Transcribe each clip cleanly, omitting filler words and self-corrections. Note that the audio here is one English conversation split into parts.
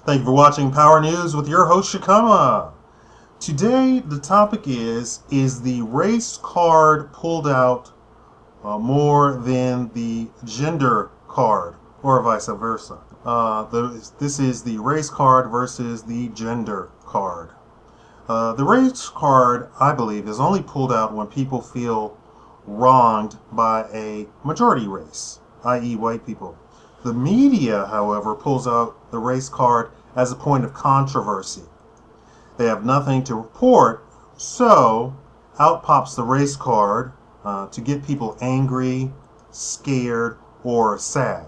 Thank you for watching Power News with your host Shikama. Today the topic is the race card pulled out more than the gender card, or vice versa? This is the race card versus the gender card. The race card, I believe, is only pulled out when people feel wronged by a majority race, i.e. white people. The media, however, pulls out the race card as a point of controversy. They have nothing to report, so out pops the race card to get people angry, scared, or sad.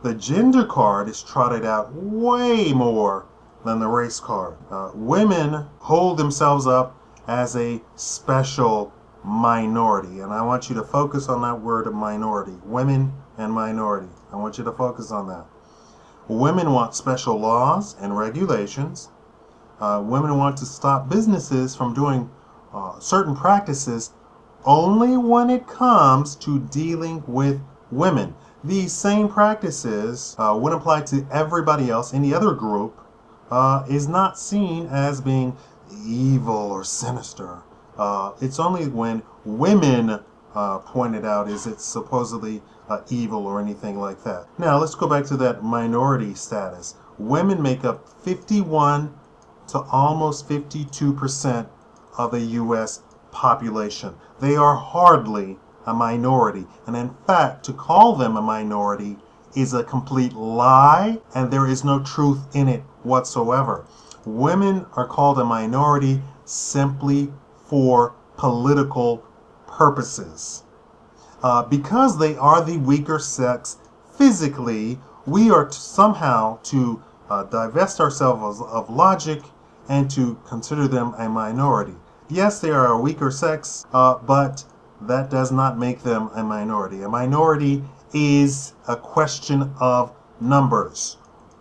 The gender card is trotted out way more than the race card. Women hold themselves up as a special minority, and I want you to focus on that word of minority. Women and minority. I want you to focus on that. Women want special laws and regulations. Women want to stop businesses from doing certain practices only when it comes to dealing with women. These same practices, when applied to everybody else, any other group, is not seen as being evil or sinister. It's only when women point it out is it supposedly evil or anything like that. Now let's go back to that minority status. Women make up 51 to almost 52% of the U.S. population. They are hardly a minority, and in fact, to call them a minority is a complete lie, and there is no truth in it whatsoever. Women are called a minority simply for political purposes. Because they are the weaker sex physically, we are somehow to divest ourselves of logic and to consider them a minority. Yes, they are a weaker sex, but that does not make them a minority. A minority is a question of numbers.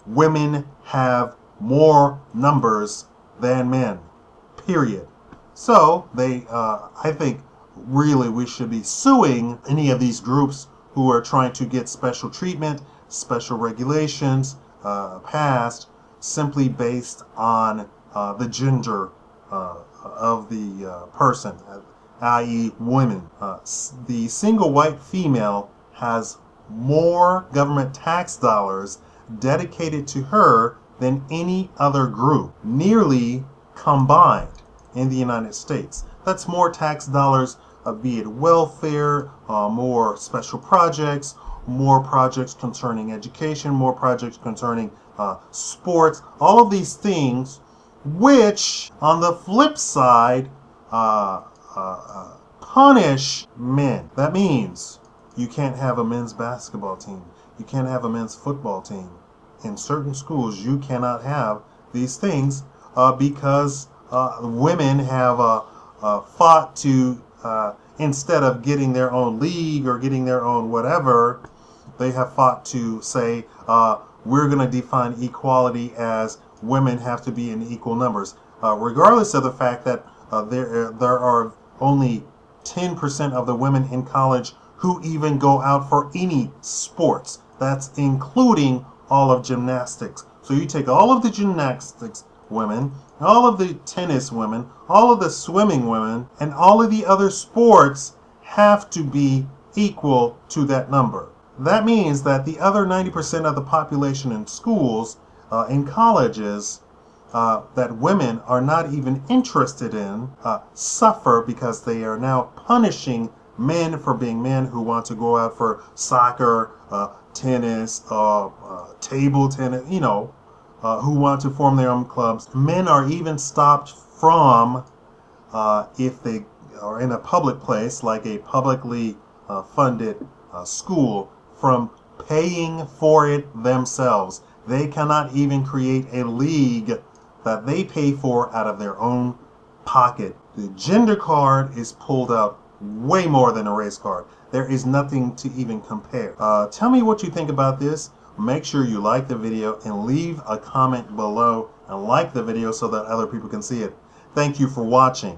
Women have more numbers than men, period. So I think really we should be suing any of these groups who are trying to get special treatment, special regulations passed simply based on the gender of the person, i.e. women. The single white female has more government tax dollars dedicated to her than any other group, nearly combined in the United States. That's more tax dollars, be it welfare, more special projects, more projects concerning education, more projects concerning sports, all of these things, which on the flip side punish men. That means you can't have a men's basketball team. You can't have a men's football team. In certain schools, you cannot have these things because women have fought to, instead of getting their own league or getting their own whatever, they have fought to say, we're going to define equality as women have to be in equal numbers, regardless of the fact that there are only 10% of the women in college who even go out for any sports. That's including all of gymnastics. So you take all of the gymnastics women, all of the tennis women, all of the swimming women, and all of the other sports have to be equal to that number. That means that the other 90% of the population in schools, in colleges, that women are not even interested in, suffer because they are now punishing men for being men who want to go out for soccer, tennis, table tennis, who want to form their own clubs. Men are even stopped from, if they are in a public place, like a publicly funded school, from paying for it themselves. They cannot even create a league that they pay for out of their own pocket. The gender card is pulled out way more than a race card. There is nothing to even compare. Tell me what you think about this. Make sure you like the video and leave a comment below and like the video so that other people can see it. Thank you for watching.